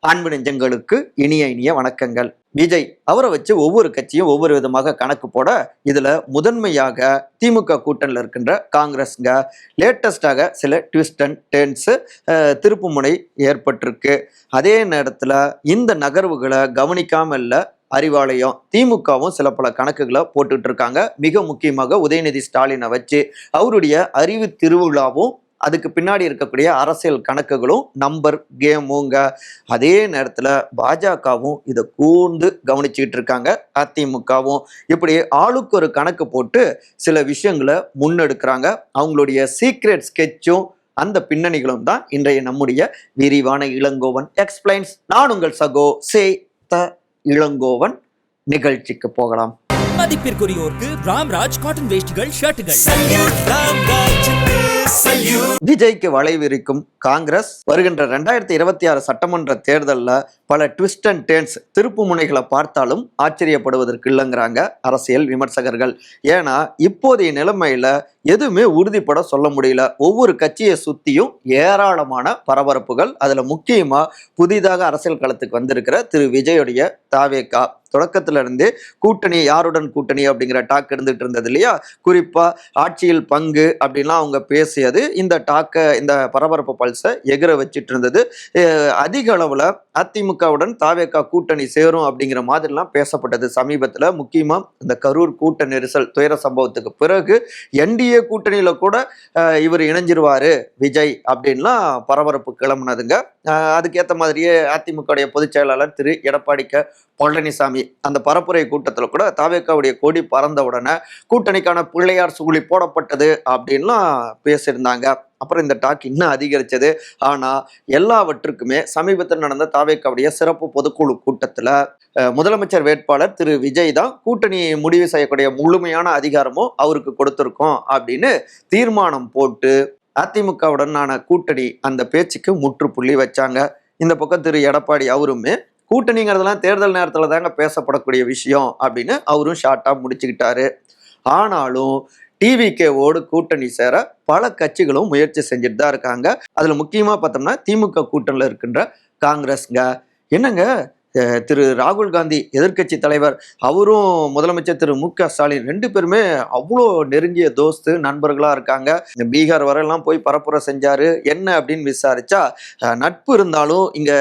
அன்பு நெஞ்சங்களுக்கு இனிய இனிய வணக்கங்கள். விஜய் அவரை வச்சு ஒவ்வொரு கட்சியும் ஒவ்வொரு விதமாக கணக்கு போட, இதுல முதன்மையாக திமுக கூட்டணியில் இருக்கின்ற காங்கிரஸ்ங்க லேட்டஸ்டாக சில ட்விஸ்ட் அண்ட் டேர்ன்ஸ் திருப்புமுனை ஏற்பட்டிருக்கு. அதே நேரத்துல இந்த நகர்வுகளை கவனிக்காம இல்ல அறிவாலயம் திமுகவும் சில பல கணக்குகளை போட்டுட்டு இருக்காங்க. மிக முக்கியமாக உதயநிதி ஸ்டாலினை வச்சு அவருடைய அறிவு திருவிழாவும் அதுக்கு பின்னாடி இருக்கக்கூடிய அரசியல் கணக்குகளும் நம்பர் கேமுங்க. அதே நேரத்தில் பாஜகவும் இதை கூர்ந்து கவனிச்சுக்கிட்டு இருக்காங்க, அதிமுகவும். இப்படி ஆளுக்கு ஒரு கணக்கு போட்டு சில விஷயங்களை முன்னெடுக்கிறாங்க. அவங்களுடைய சீக்ரெட் ஸ்கெட்சும் அந்த பின்னணிகளும் தான் இன்றைய நம்முடைய விரிவான இளங்கோவன் எக்ஸ்பிளைன்ஸ். நான் உங்கள் சகோ சே த இளங்கோவன். நிகழ்ச்சிக்கு போகலாம். மதிப்பிற்குரியோருக்கு ராம்ராஜ் காட்டன் வேஷ்டிகள், ஷர்ட்டுகள். விஜய்க்கு வளைவிருக்கும் காங்கிரஸ் வருகின்ற 2026 சட்டமன்ற தேர்தலில் பல ட்விஸ்ட் அண்ட் டேர்ன்ஸ் திருப்பு முனைகளை பார்த்தாலும் ஆச்சரியப்படுவதற்கு இல்லைங்கிறாங்க அரசியல் விமர்சகர்கள். ஏன்னா இப்போதைய நிலைமையில எதுவுமே உறுதிப்பட சொல்ல முடியல. ஒவ்வொரு கட்சியை சுத்தியும் ஏராளமான பரபரப்புகள். அதுல முக்கியமா புதிதாக அரசியல் களத்துக்கு வந்திருக்கிற திரு விஜயுடைய தாவேகா தொடக்கத்துல இருந்தே கூட்டணி, யாருடன் கூட்டணி அப்படிங்கிற டாக் இருந்துட்டு இருந்தது இல்லையா. குறிப்பா ஆட்சியில் பங்கு அப்படின்லாம் அவங்க பேசியது இந்த டாக்க, இந்த பரபரப்பு பல்சை எகிர வச்சிட்டு இருந்தது. அதிக அளவுல அதிமுகவுடன் தாவேகா கூட்டணி சேரும் அப்படிங்கிற மாதிரிலாம் பேசப்பட்டது சமீபத்துல. முக்கியமா இந்த கரூர் கூட்ட நெரிசல் துயர சம்பவத்துக்கு பிறகு என்டிஏ கூட்டணியில கூட இவர் இணைஞ்சிருவாரு விஜய் அப்படின்லாம் பரபரப்பு கிளம்புனதுங்க. அதுக்கேற்ற மாதிரியே அதிமுக பொதுச் செயலாளர் திரு எடப்பாடி கே பழனிசாமி அந்த பரப்புரை கூட்டத்தில் கூட தாவேகாவுடைய கொடி பறந்த உடனே கூட்டணிக்கான பிள்ளையார் சுகுலி போடப்பட்டது அப்படின்லாம் பேசியிருந்தாங்க. அப்புறம் இந்த டாக் இன்னும் அதிகரிச்சது. ஆனா எல்லாவற்றுக்குமே சமீபத்தில் நடந்த தாவேகாவுடைய சிறப்பு பொதுக்குழு கூட்டத்துல முதலமைச்சர் வேட்பாளர் திரு விஜய் தான் கூட்டணி முடிவு செய்யக்கூடிய முழுமையான அதிகாரமும் அவருக்கு கொடுத்திருக்கோம் அப்படின்னு தீர்மானம் போட்டு அதிமுகவுடனான கூட்டணி அந்த பேச்சுக்கு முற்றுப்புள்ளி வச்சாங்க. இந்த பக்கம் திரு எடப்பாடி அவருமே கூட்டணிங்கிறதெல்லாம் தேர்தல் நேரத்துல தாங்க பேசப்படக்கூடிய விஷயம் அப்படின்னு அவரும் ஷார்ட்டா முடிச்சுக்கிட்டாரு. ஆனாலும் டிவிகேவோடு கூட்டணி சேர பல கட்சிகளும் முயற்சி செஞ்சுட்டு தான் இருக்காங்க. அதுல முக்கியமா பார்த்தோம்னா திமுக கூட்டணியில் இருக்கின்ற காங்கிரஸ்ங்க. என்னங்க, திரு ராகுல் காந்தி எதிர்கட்சி தலைவர், அவரும் முதலமைச்சர் திரு மு.க. ஸ்டாலின் ரெண்டு பேருமே அவ்வளோ நெருங்கிய தோஸ்து நண்பர்களா இருக்காங்க. பீகார் வரையெல்லாம் போய் பரப்புரை செஞ்சாரு. என்ன அப்படின்னு விசாரிச்சா நட்பு இருந்தாலும் இங்க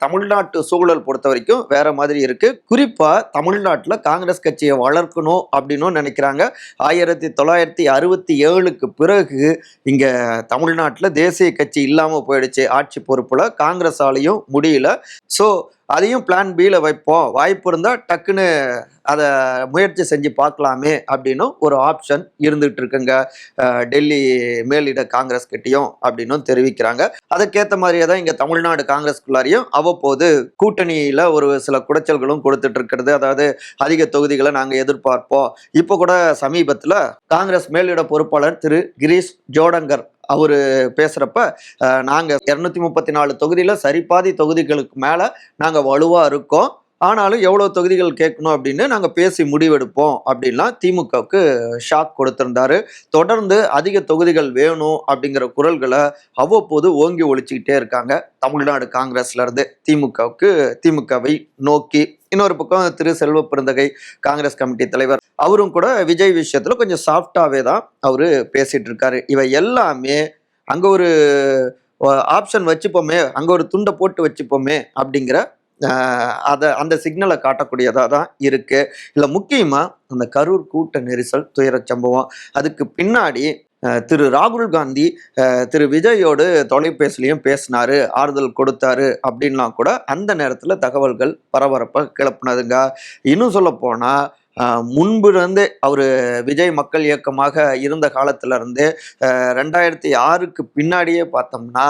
தமிழ்நாட்டு சூழல் பொறுத்த வரைக்கும் வேற மாதிரி இருக்கு. குறிப்பா தமிழ்நாட்டில் காங்கிரஸ் கட்சியை வளர்க்கணும் அப்படின்னு நினைக்கிறாங்க. 1967க்கு பிறகு இங்க தமிழ்நாட்டில் தேசிய கட்சி இல்லாம போயிடுச்சு. ஆட்சி பொறுப்புல காங்கிரஸாலையும் முடியல. ஸோ அதையும் பிளான் பியில் வைப்போம், வாய்ப்பு இருந்தால் டக்குன்னு அதை முயற்சி செஞ்சு பார்க்கலாமே அப்படின்னு ஒரு ஆப்ஷன் இருந்துகிட்டு இருக்குங்க டெல்லி மேலிட காங்கிரஸ் கிட்டையும் அப்படின்னும் தெரிவிக்கிறாங்க. அதுக்கேற்ற மாதிரியே தான் இங்கே தமிழ்நாடு காங்கிரஸ்குள்ளாரையும் அவ்வப்போது கூட்டணியில் ஒரு சில குடைச்சல்களும் கொடுத்துட்டு இருக்கிறது. அதாவது அதிக தொகுதிகளை நாங்கள் எதிர்பார்ப்போம். இப்போ கூட சமீபத்தில் காங்கிரஸ் மேலிட பொறுப்பாளர் திரு கிரீஷ் ஜோடங்கர் அவரு பேசுறப்ப நாங்கள் 234 தொகுதியில சரிபாதி தொகுதிகளுக்கு மேல நாங்கள் வலுவா இருக்கோம், ஆனாலும் எவ்வளவு தொகுதிகள் கேட்கணும் அப்படின்னு நாங்கள் பேசி முடிவெடுப்போம் அப்படின்லாம் திமுகவுக்கு ஷாக் கொடுத்திருந்தாரு. தொடர்ந்து அதிக தொகுதிகள் வேணும் அப்படிங்கிற குரல்களை அவ்வப்போது ஓங்கி ஒழிச்சுக்கிட்டே இருக்காங்க தமிழ்நாடு காங்கிரஸ்ல இருந்து திமுகவை நோக்கி. இன்னொரு பக்கம் திரு செல்வ பெருந்தகை காங்கிரஸ் கமிட்டி தலைவர் அவரும் கூட விஜய் விஷயத்துல கொஞ்சம் சாஃப்டாவே தான் அவரு பேசிட்டு இருக்காரு. இவை எல்லாமே அங்க ஒரு ஆப்ஷன் வச்சுப்போமே, அங்க ஒரு துண்டை போட்டு வச்சுப்போமே அப்படிங்கிற அந்த சிக்னலை காட்டக்கூடியதா தான் இருக்கு. இல்ல முக்கியமா அந்த கரூர் கூட்ட நெரிசல் துயர சம்பவம், அதுக்கு பின்னாடி திரு ராகுல் காந்தி திரு விஜயோடு தொலைபேசிலையும் பேசினாரு, ஆறுதல் கொடுத்தாரு அப்படின்லாம் கூட அந்த நேரத்துல தகவல்கள் பரபரப்பை கிளப்புனதுங்க. இன்னும் சொல்ல போனா முன்பு இருந்தே அவரு விஜய் மக்கள் இயக்கமாக இருந்த காலத்துல இருந்தே 2006க்கு பின்னாடியே பார்த்தோம்னா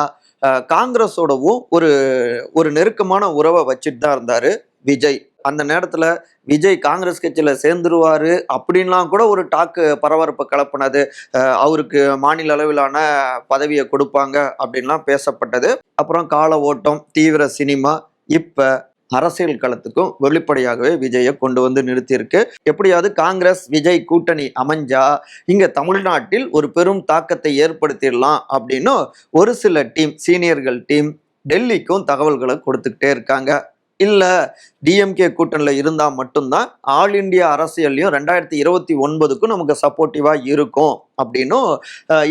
காங்கிரஸோடவும் ஒரு நெருக்கமான உறவை வச்சுட்டு தான் இருந்தாரு விஜய். அந்த நேரத்துல விஜய் காங்கிரஸ் கட்சியில சேர்ந்துருவாரு அப்படின்லாம் கூட ஒரு டாக்கு பரபரப்பு கிளப்புனது. அவருக்கு மாநில அளவிலான பதவியை கொடுப்பாங்க அப்படின்லாம் பேசப்பட்டது. அப்புறம் கால ஓட்டம், தீவிர சினிமா, இப்ப அரசியல் களத்துக்கும் வெளிப்படையாகவே விஜயை கொண்டு வந்து நிறுத்தியிருக்கு. எப்படியாவது காங்கிரஸ் விஜய் கூட்டணி அமைஞ்சா இங்க தமிழ்நாட்டில் ஒரு பெரும் தாக்கத்தை ஏற்படுத்திடலாம் அப்படின்னு ஒரு சில டீம், சீனியர்கள் டீம், டெல்லிக்கும் தகவல்களை கொடுத்துக்கிட்டே இருக்காங்க. இல்ல டிஎம்கே கூட்டணியில் இருந்தா மட்டும்தான் ஆல் இண்டியா அரசியல்லையும் 2029க்கும் நமக்கு சப்போர்ட்டிவா இருக்கும் அப்படின்னும்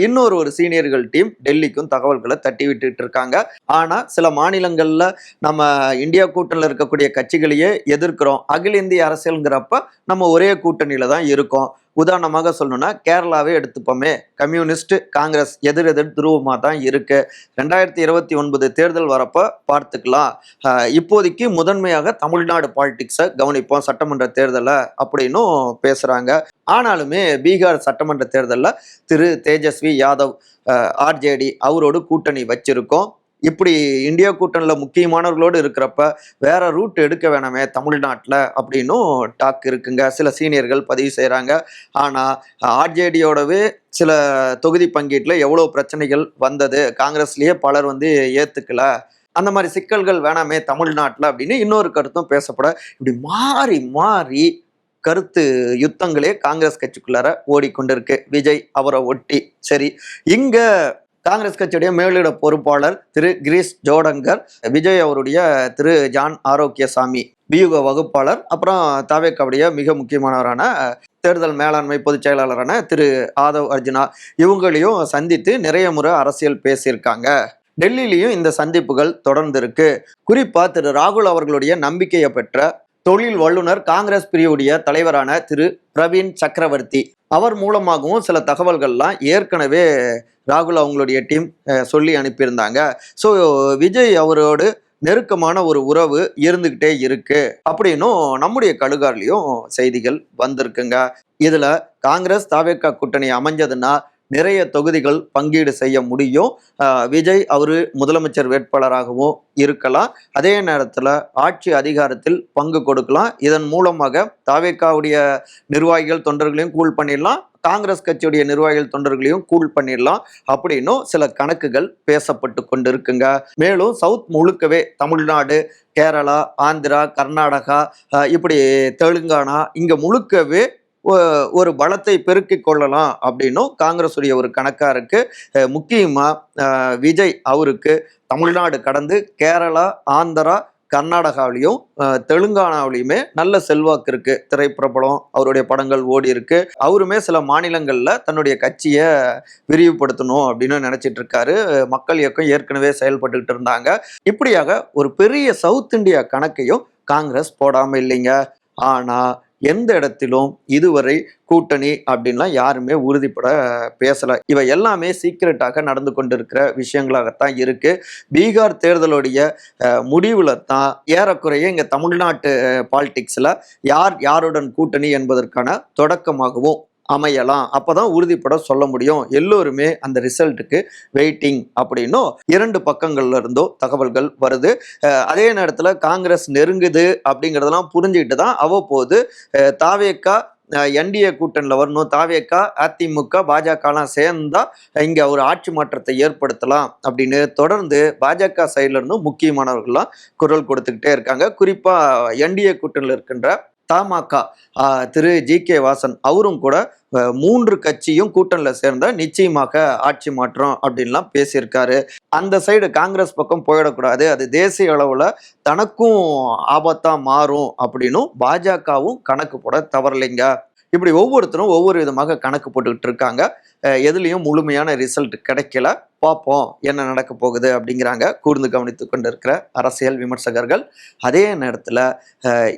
இன்னொரு சீனியர்கள் டீம் டெல்லிக்கும் தகவல்களை தட்டி விட்டுட்டு இருக்காங்க. ஆனா சில மாநிலங்கள்ல நம்ம இந்தியா கூட்டணியில் இருக்கக்கூடிய கட்சிகளையே எதிர்க்கிறோம், அகில இந்திய அரசியல்ங்கிறப்ப நம்ம ஒரே கூட்டணியில தான் இருக்கோம். உதாரணமாக சொல்லணும்னா கேரளாவே எடுத்துப்போமே, கம்யூனிஸ்ட் காங்கிரஸ் எதிர் துருவமா தான் இருக்கு. 2029 தேர்தல் வரப்ப பார்த்துக்கலாம். இப்போதைக்கு முதன்மையாக தமிழ்நாடு பாலிடிக்ஸை கவனிப்போம் சட்டமன்ற தேர்தலை அப்படின்னும் பேசுறாங்க. ஆனாலுமே பீகார் சட்டமன்ற தேர்தலில் திரு தேஜஸ்வி யாதவ் ஆர்ஜேடி அவரோடு கூட்டணி வச்சிருக்கோம். இப்படி இந்தியா கூட்டணியில் முக்கியமானவர்களோடு இருக்கிறப்ப வேற ரூட் எடுக்க வேணாமே தமிழ்நாட்டில் அப்படின்னும் டாக் இருக்குங்க. சில சீனியர்கள் பதிவு செய்கிறாங்க. ஆனால் ஆர்ஜேடியோடவே சில தொகுதி பங்கீட்டில் எவ்வளோ பிரச்சனைகள் வந்தது, காங்கிரஸ்லேயே பலர் ஏற்றுக்கல, அந்த மாதிரி சிக்கல்கள் வேணாமே தமிழ்நாட்டில் அப்படின்னு இன்னொரு கருத்தும் பேசப்பட இப்படி மாறி மாறி கருத்து யுத்தங்களே காங்கிரஸ் கட்சிக்குள்ளார ஓடிக்கொண்டிருக்கு. விஜய் அவரை ஒட்டி. சரி, இங்க காங்கிரஸ் கட்சியுடைய மேலிட பொறுப்பாளர் திரு கிரீஷ் ஜோடங்கர், விஜய் அவருடைய திரு ஜான் ஆரோக்கியசாமி வியூக வகுப்பாளர், அப்புறம் தாவேக்காவுடைய மிக முக்கியமானவரான தேர்தல் மேலாண்மை பொதுச் செயலாளரான திரு ஆதவ் அர்ஜுனா இவங்களையும் சந்தித்து நிறைய முறை அரசியல் பேசியிருக்காங்க. டெல்லியிலையும் இந்த சந்திப்புகள் தொடர்ந்து இருக்கு. குறிப்பா திரு ராகுல் அவர்களுடைய நம்பிக்கையை பெற்ற தொழில் வல்லுநர் காங்கிரஸ் பிரிவுடைய தலைவரான திரு பிரவீன் சக்கரவர்த்தி அவர் மூலமாகவும் சில தகவல்கள்லாம் ஏற்கனவே ராகுல் அவங்களுடைய டீம் சொல்லி அனுப்பியிருந்தாங்க. ஸோ விஜய் அவரோடு நெருக்கமான ஒரு உறவு இருந்துகிட்டே இருக்கு அப்படின்னும் நம்முடைய கழுகார்லையும் செய்திகள் வந்திருக்குங்க. இதுல காங்கிரஸ் தாவேகா கூட்டணி அமைஞ்சதுன்னா நிறைய தொகுதிகள் பங்கீடு செய்ய முடியும். விஜய் அவரு முதலமைச்சர் வேட்பாளராகவும் இருக்கலாம், அதே நேரத்தில் ஆட்சி அதிகாரத்தில் பங்கு கொடுக்கலாம். இதன் மூலமாக தாவேகாவுடைய நிர்வாகிகள் தொண்டர்களையும் கூல் பண்ணிடலாம், காங்கிரஸ் கட்சியுடைய நிர்வாகிகள் தொண்டர்களையும் கூல் பண்ணிடலாம் அப்படின்னும் சில கணக்குகள் பேசப்பட்டு கொண்டிருக்குங்க. மேலும் சவுத் முழுக்கவே தமிழ்நாடு, கேரளா, ஆந்திரா, கர்நாடகா, இப்படி தெலுங்கானா இங்க முழுக்கவே ஒரு பலத்தை பெருக்கிக் கொள்ளலாம் அப்படின்னும் காங்கிரஸுடைய ஒரு கணக்கா இருக்கு. முக்கியமா விஜய் அவருக்கு தமிழ்நாடு கடந்து கேரளா, ஆந்திரா, கர்நாடகாவிலையும் தெலுங்கானாவிலையுமே நல்ல செல்வாக்கு இருக்கு. திரைப்பிரபலம் அவருடைய படங்கள் ஓடி இருக்கு. அவருமே சில மாநிலங்கள்ல தன்னுடைய கட்சியை விரிவுபடுத்தணும் அப்படின்னு நினைச்சிட்டு இருக்காரு. மக்கள் இயக்கம் ஏற்கனவே செயல்பட்டுக்கிட்டு இருந்தாங்க. இப்படியாக ஒரு பெரிய சவுத் இந்தியா கணக்கையும் காங்கிரஸ் போடாம இல்லைங்க. ஆனா எந்த இடத்திலும் இதுவரை கூட்டணி அப்படின்லாம் யாருமே உறுதிப்பட பேசல. இவை எல்லாமே சீக்கிரட்டாக நடந்து கொண்டிருக்கிற விஷயங்களாகத்தான் இருக்கு. பீகார் தேர்தலுடைய முடிவுல தான் ஏறக்குறைய இங்க தமிழ்நாட்டு பாலிடிக்ஸ்ல யார் யாருடன் கூட்டணி என்பதற்கான தொடக்கமாகவும் அமையலாம். அப்பதான் உறுதிப்பட சொல்ல முடியும். எல்லோருமே அந்த ரிசல்ட்டுக்கு வெயிட்டிங் அப்படின்னும் இரண்டு பக்கங்கள்ல இருந்தோ தகவல்கள் வருது. அதே நேரத்துல காங்கிரஸ் நெருங்குது அப்படிங்கிறதெல்லாம் புரிஞ்சுக்கிட்டு தான் அவ்வப்போது தாவேகா என்டிஏ கூட்டணியில் வரணும், தாவேகா அதிமுக பாஜகலாம் சேர்ந்தா இங்க ஒரு ஆட்சி மாற்றத்தை ஏற்படுத்தலாம் அப்படின்னு தொடர்ந்து பாஜக சைட்ல இருந்தும் முக்கியமானவர்கள்லாம் குரல் கொடுத்துக்கிட்டே இருக்காங்க. குறிப்பா என்டிஏ கூட்டணியில் இருக்கின்ற தமாக திரு ஜி.கே. வாசன் அவரும் கூட 3 கட்சியும் கூட்டணியில் சேர்ந்த நிச்சயமாக ஆட்சி மாற்றம் அப்படின்லாம் பேசியிருக்காரு. அந்த சைடு காங்கிரஸ் பக்கம் போயிடக்கூடாது, அது தேசிய அளவில் தனக்கும் ஆபத்தா மாறும் அப்படின்னும் பாஜகவும் கணக்கு போட தவறலைங்க. இப்படி ஒவ்வொருத்தரும் ஒவ்வொரு விதமாக கணக்கு போட்டுக்கிட்டு இருக்காங்க. எதுலேயும் முழுமையான ரிசல்ட் கிடைக்கல. பார்ப்போம் என்ன நடக்க போகுது அப்படிங்கிறாங்க கூர்ந்து கவனித்து கொண்டிருக்கிற அரசியல் விமர்சகர்கள். அதே நேரத்தில்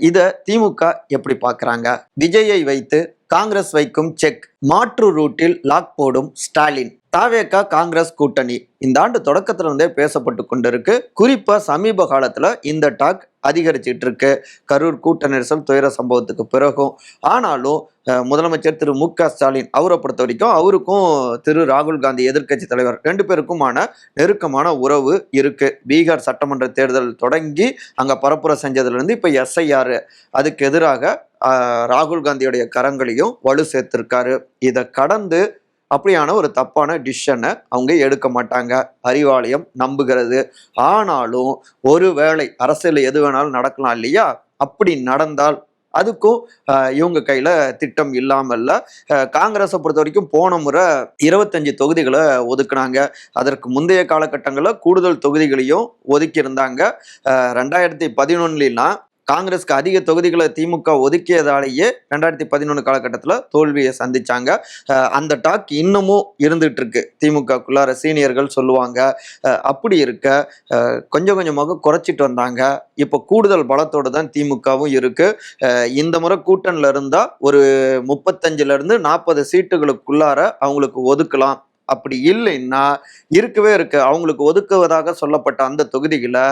இதை திமுக எப்படி பார்க்குறாங்க? விஜயை வைத்து காங்கிரஸ் வைக்கும் செக், மாற்று ரூட்டில் லாக் போடும் ஸ்டாலின். தாவேகா காங்கிரஸ் கூட்டணி இந்த ஆண்டு தொடக்கத்துல இருந்தே பேசப்பட்டு கொண்டிருக்கு. குறிப்பா சமீப காலத்துல இந்த டாக் அதிகரிச்சிட்டு இருக்கு. கரூர் கூட்ட நெரிசல் துயர சம்பவத்துக்கு பிறகும். ஆனாலும் முதலமைச்சர் திரு மு.க. ஸ்டாலின் அவரை பொறுத்த வரைக்கும் அவருக்கும் திரு ராகுல் காந்தி எதிர்க்கட்சி தலைவர் 2 பேருக்குமான நெருக்கமான உறவு இருக்கு. பீகார் சட்டமன்ற தேர்தல் தொடங்கி அங்க பரப்புரை செஞ்சதுல இருந்து இப்ப எஸ்ஐஆர் அதுக்கு எதிராக ராகுல் காந்தியுடைய கரங்களையும் வலு சேர்த்திருக்காரு. இதை கடந்து அப்படியான ஒரு தப்பான டிசிஷனை அவங்க எடுக்க மாட்டாங்க, அறிவாலயம் நம்புகிறது. ஆனாலும் ஒருவேளை அரசியல் எது வேணாலும் நடக்கலாம் இல்லையா? அப்படி நடந்தால் அதுக்கும் இவங்க கையில திட்டம் இல்லாம இல்ல. காங்கிரஸை பொறுத்த வரைக்கும் போன முறை 25 தொகுதிகளை ஒதுக்குனாங்க. அதற்கு முந்தைய காலகட்டங்களில் கூடுதல் தொகுதிகளையும் ஒதுக்கி இருந்தாங்க. 2011 காங்கிரஸ்க்கு அதிக தொகுதிகளை திமுக ஒதுக்கியதாலேயே 2011 காலகட்டத்தில் தோல்வியை சந்திச்சாங்க. அந்த டாக் இன்னமும் இருந்துட்டு இருக்கு திமுகக்குள்ளார, சீனியர்கள் சொல்லுவாங்க. அப்படி இருக்க கொஞ்சம் கொஞ்சமாக குறைச்சிட்டு வந்தாங்க. இப்போ கூடுதல் பலத்தோடு தான் திமுகவும் இருக்கு. இந்த முறை கூட்டணியில் இருந்தா ஒரு 35ல இருந்து 40 சீட்டுகளுக்குள்ளார அவங்களுக்கு ஒதுக்கலாம். அப்படி இல்லைன்னா இருக்கவே இருக்கு அவங்களுக்கு ஒதுக்குவதாக சொல்லப்பட்ட அந்த தொகுதிகளை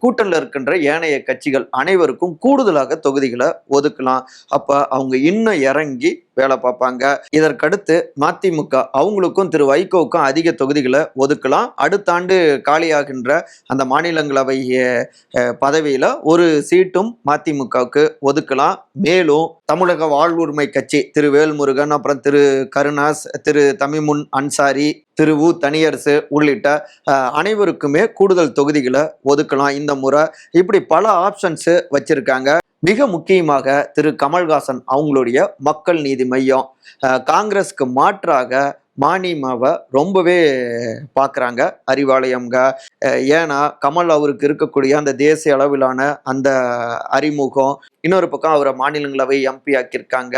கூட்டணியில் இருக்கின்ற ஏனைய கட்சிகள் அனைவருக்கும் கூடுதலாக தொகுதிகளை ஒதுக்கலாம். அப்ப அவங்க இன்னும் இறங்கி வேலை பார்ப்பாங்க. இதற்கடுத்து மதிமுக அவங்களுக்கும் திரு வைகோவுக்கும் அதிக தொகுதிகளை ஒதுக்கலாம். அடுத்த ஆண்டு காலியாகின்ற அந்த மாநிலங்களவை பதவியில ஒரு சீட்டும் மதிமுகவுக்கு ஒதுக்கலாம். மேலும் தமிழக வாழ்வுரிமை கட்சி திரு வேல்முருகன், அப்புறம் திரு கருணாஸ், திரு தமிமுன் அன்சாரி, திரு உ தனியரசு உள்ளிட்ட அனைவருக்குமே கூடுதல் தொகுதிகளை ஒதுக்கலாம் இந்த முறை. இப்படி பல ஆப்ஷன்ஸ் வச்சிருக்காங்க. மிக முக்கியமாக திரு கமல்ஹாசன் அவங்களுடைய மக்கள் நீதி மையம் காங்கிரஸ்க்கு மாற்றாக மானிமாவை ரொம்பவே பார்க்குறாங்க அறிவாலயம்ங்க. ஏன்னா கமல் அவருக்கு இருக்கக்கூடிய அந்த தேசிய அளவிலான அந்த அறிமுகம், இன்னொரு பக்கம் அவரை மாநிலங்களவை எம்பி ஆக்கியிருக்காங்க.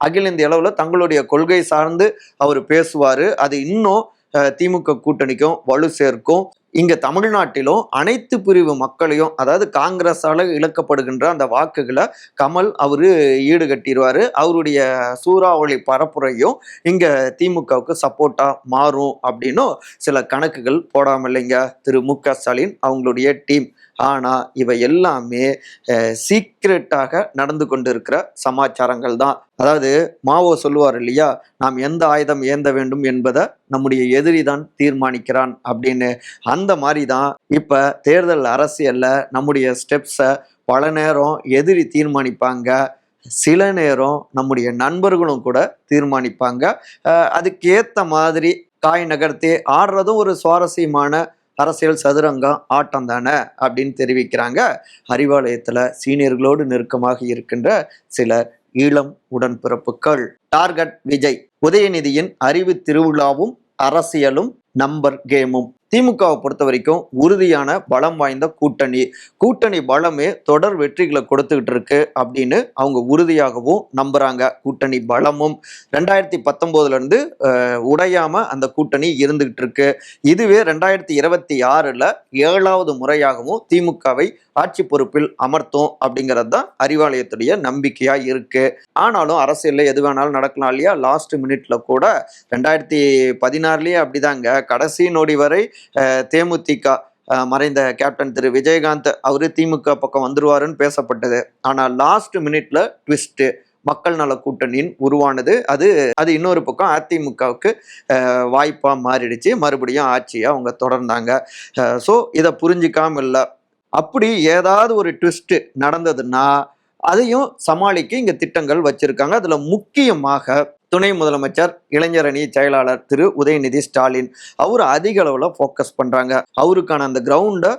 அகில இந்திய அளவில் தங்களுடைய கொள்கை சார்ந்து அவர் பேசுவார். அது இன்னும் திமுக கூட்டணிக்கும் வலு சேர்க்கும். இங்க தமிழ்நாட்டிலும் அனைத்து பிரிவு மக்களையும், அதாவது காங்கிரஸால இழக்கப்படுகின்ற அந்த வாக்குகளை கமல் அவரு ஈடுகட்டிடுவாரு. அவருடைய சூறாவளி பரப்புரையும் இங்க திமுகவுக்கு சப்போர்ட்டா மாறும் அப்படின்னு சில கணக்குகள் போடாம இல்லைங்க திரு மு.க. ஸ்டாலின் அவங்களுடைய டீம். ஆனா இவை எல்லாமே சீக்ரெட்டாக நடந்து கொண்டிருக்கிற சமாச்சாரங்கள் தான். அதாவது மாவோ சொல்லுவார் இல்லையா, நாம் எந்த ஆயுதம் ஏந்த வேண்டும் என்பதை நம்முடைய எதிரி தான் தீர்மானிக்கிறான் அப்படின்னு. அந்த மாதிரி தான் இப்ப தேர்தல் அரசியல்ல நம்முடைய ஸ்டெப்ஸை பல நேரம் எதிரி தீர்மானிப்பாங்க, சில நேரம் நம்முடைய நண்பர்களும் கூட தீர்மானிப்பாங்க. அதுக்கேத்த மாதிரி காய் நகர்த்தி ஆடுறதும் ஒரு சுவாரஸ்யமான அரசியல் சதுரங்கம் ஆட்டம் தானே அப்படின்னு தெரிவிக்கிறாங்க அறிவாலயத்துல சீனியர்களோடு நெருக்கமாக இருக்கின்ற சில இளம் உடன்பிறப்புகள். டார்கெட் விஜய், உதயநிதியின் அறிவு திருவிழாவும் அரசியலும் நம்பர் கேமும். திமுகவை பொறுத்த வரைக்கும் உறுதியான பலம் வாய்ந்த கூட்டணி பலமே தொடர் வெற்றிகளை கொடுத்துக்கிட்டு இருக்கு அப்படின்னு அவங்க உறுதியாகவும் நம்புறாங்க. கூட்டணி பலமும் 2019 இருந்து உடையாம அந்த கூட்டணி இருந்துகிட்டு இருக்கு. இதுவே 2026 7வது முறையாகவும் திமுகவை ஆட்சி பொறுப்பில் அமர்த்தும் அப்படிங்கிறது தான் அறிவாலயத்துடைய நம்பிக்கையா இருக்கு. ஆனாலும் அரசியல்ல எது வேணாலும் நடக்கலாம் இல்லையா. லாஸ்ட் மினிட்ல கூட 2016 அப்படிதாங்க கடைசி நொடி வரை தேமுதிக மறைந்த கேப்டன் திரு விஜயகாந்த் அவரு திமுக பக்கம் வந்துருவாருன்னு பேசப்பட்டது. ஆனா லாஸ்ட் மினிட்ல ட்விஸ்ட், மக்கள் நல கூட்டணியின் உருவானது. அது இன்னொரு பக்கம் அதிமுகவுக்கு வாய்ப்பா மாறிடுச்சு. மறுபடியும் ஆட்சியை அவங்க தொடர்ந்தாங்க. ஸோ இதை புரிஞ்சிக்காம இல்லை. அப்படி ஏதாவது ஒரு ட்விஸ்ட் நடந்ததுன்னா அதையும் சமாளிக்க இங்க திட்டங்கள் வச்சிருக்காங்க. அதுல முக்கியமாக துணை முதலமைச்சர் இளைஞரணி செயலாளர் திரு உதயநிதி ஸ்டாலின் அவர் அதிக அளவுல ஃபோக்கஸ் பண்றாங்க. அவருக்கான அந்த கிரவுண்டை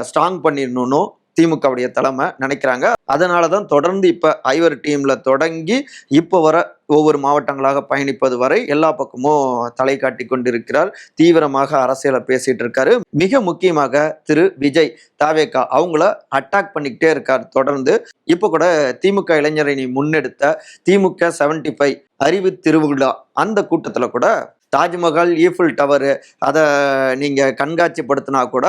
ஸ்ட்ராங் பண்ணிடணும்னு திமுகவுடைய தலைமை நினைக்கிறாங்க. அதனாலதான் தொடர்ந்து இப்ப ஐவர் டீம்ல தொடங்கி இப்போ வர ஒவ்வொரு மாவட்டங்களாக பயணிப்பது வரை எல்லா பக்கமும் தலை காட்டி கொண்டிருக்கிறார். தீவிரமாக அரசியலை பேசிட்டு இருக்காரு. மிக முக்கியமாக திரு விஜய் தாவேகா அவங்கள அட்டாக் பண்ணிக்கிட்டே இருக்கார் தொடர்ந்து. இப்போ கூட திமுக இளைஞரணி முன்னெடுத்த திமுக 75 அறிவு திருவிழா அந்த கூட்டத்துல கூட தாஜ்மஹால், ஈஃபில் டவர் அதை நீங்க கண்காட்சிப்படுத்தினா கூட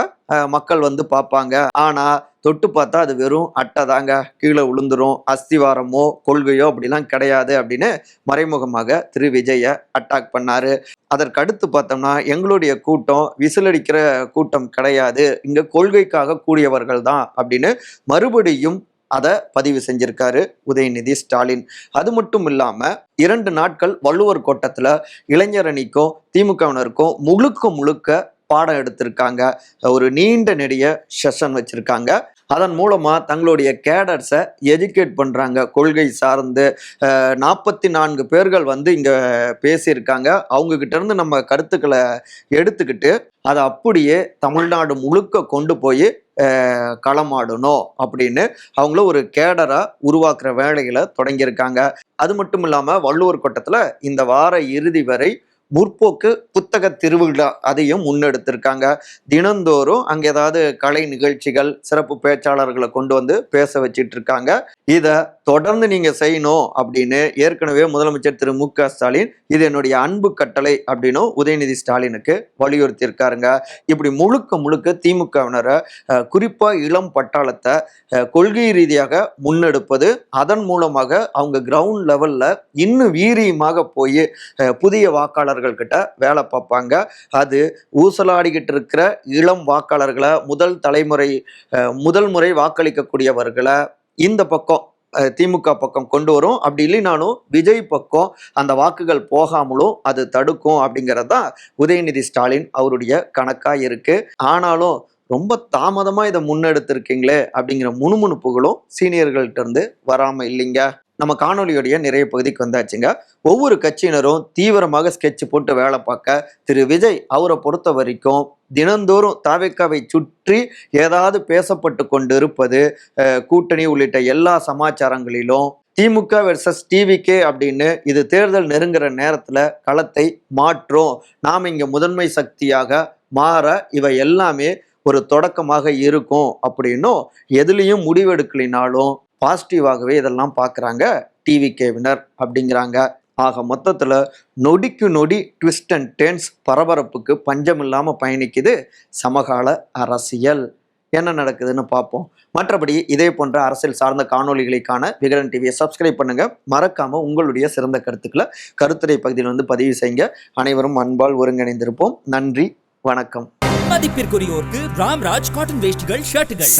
மக்கள் வந்து பார்ப்பாங்க. ஆனா தொட்டு பார்த்தா அது வெறும் அட்டை தாங்க, கீழே விழுந்துரும், அஸ்திவாரமோ கொள்கையோ அப்படிலாம் கிடையாது அப்படின்னு மறைமுகமாக திரு விஜய அட்டாக் பண்ணாரு. அதற்கு அடுத்து பார்த்தோம்னா எங்களுடைய கூட்டம் விசிலடிக்கிற கூட்டம் கிடையாது, இங்க கொள்கைக்காக கூடியவர்கள் தான் அப்படின்னு மறுபடியும் அதை பதிவு செஞ்சிருக்காரு உதயநிதி ஸ்டாலின். அது மட்டும் இல்லாம 2 நாட்கள் வள்ளுவர் கோட்டத்துல இளைஞரணிக்கும் திமுகவினருக்கும் முழுக்க பாடம் எடுத்திருக்காங்க. ஒரு நீண்ட நெடிய செஷன் வச்சிருக்காங்க. அதன் மூலமா தங்களுடைய கேடர்ஸை எஜுகேட் பண்றாங்க. கொள்கை சார்ந்து 44 பேர்கள் வந்து இங்க பேசியிருக்காங்க. அவங்க கிட்ட இருந்து நம்ம கருத்துக்களை எடுத்துக்கிட்டு அதை அப்படியே தமிழ்நாடு முழுக்க கொண்டு போய் களமாடணும் அப்படின்னு அவங்களும் ஒரு கேடரா உருவாக்குற வேலைகளை தொடங்கியிருக்காங்க. அது மட்டும் இல்லாம வள்ளுவர் கோட்டத்துல இந்த வார இறுதி வரை முற்போக்கு புத்தக திருவிழா அதையும் முன்னெடுத்திருக்காங்க. தினந்தோறும் அங்க ஏதாவது கலை நிகழ்ச்சிகள், சிறப்பு பேச்சாளர்களை கொண்டு வந்து பேச வச்சிட்டு இருக்காங்க. இத தொடர்ந்து நீங்க செய்யணும் அப்படின்னு ஏற்கனவே முதலமைச்சர் திரு மு.க. ஸ்டாலின் இது என்னுடைய அன்பு கட்டளை அப்படின்னு உதயநிதி ஸ்டாலினுக்கு வலியுறுத்தி இருக்காருங்க. இப்படி முழுக்க முழுக்க திமுகவினரை குறிப்பா இளம் பட்டாளத்தை கொள்கை ரீதியாக முன்னெடுப்பது, அதன் மூலமாக அவங்க கிரவுண்ட் லெவல்ல இன்னும் வீரியமாக போய் புதிய வாக்காளர்கள் கிட்ட வேலை பார்ப்பாங்க. அது ஊசலாடிக்கிட்டு இருக்கிற இளம் வாக்காளர்களை, முதல் முறை வாக்களிக்கக்கூடியவர்களை இந்த பக்கம் திமுக பக்கம் கொண்டு வரும். அப்படி இல்லைனாலும் விஜய் பக்கம் அந்த வாக்குகள் போகாமலும் அது தடுக்கும் அப்படிங்கிறது தான் உதயநிதி ஸ்டாலின் அவருடைய கணக்கா இருக்கு. ஆனாலும் ரொம்ப தாமதமா இதை முன்னெடுத்திருக்கீங்களே அப்படிங்கிற முணுமுணுப்புகளும் சீனியர்கள்ட்ட இருந்து வராம இல்லைங்க. நம்ம காணொலியோடைய நிறைய பகுதிக்கு வந்தாச்சுங்க. ஒவ்வொரு கட்சியினரும் தீவிரமாக ஸ்கெட்ச் போட்டு வேலை பார்க்க திரு விஜய் அவரை பொறுத்த வரைக்கும் தினந்தோறும் தாவேக்காவை சுற்றி ஏதாவது பேசப்பட்டு கொண்டு இருப்பது, கூட்டணி உள்ளிட்ட எல்லா சமாச்சாரங்களிலும் திமுக வெர்சஸ் டிவிகே அப்படின்னு இது தேர்தல் நெருங்குற நேரத்துல களத்தை மாற்றும், நாம் இங்க முதன்மை சக்தியாக மாற இவை எல்லாமே ஒரு தொடக்கமாக இருக்கும் அப்படின்னும் எதுலேயும் முடிவெடுக்கலினாலும் பாசிட்டிவாகவே இதெல்லாம் பார்க்குறாங்க டிவிகேவினர் அப்படிங்கிறாங்க. ஆக மொத்தத்தில் நொடிக்கு நொடி ட்விஸ்ட் அண்ட் டேர்ன்ஸ், பரபரப்புக்கு பஞ்சம் இல்லாமல் பயணிக்குது சமகால அரசியல். என்ன நடக்குதுன்னு பார்ப்போம். மற்றபடி இதே போன்ற அரசியல் சார்ந்த காணொலிகளுக்கான விகடன் டிவியை சப்ஸ்கிரைப் பண்ணுங்க. மறக்காம உங்களுடைய சிறந்த கருத்துக்களை கருத்துரை பகுதியில் வந்து பதிவு செய்யுங்க. அனைவரும் அன்பால் ஒருங்கிணைந்திருப்போம். நன்றி, வணக்கம். மதிப்பிற்குரியோருக்கு ராம்ராஜ் காட்டன் வேஷ்டிகள் ஷர்ட்டுகள்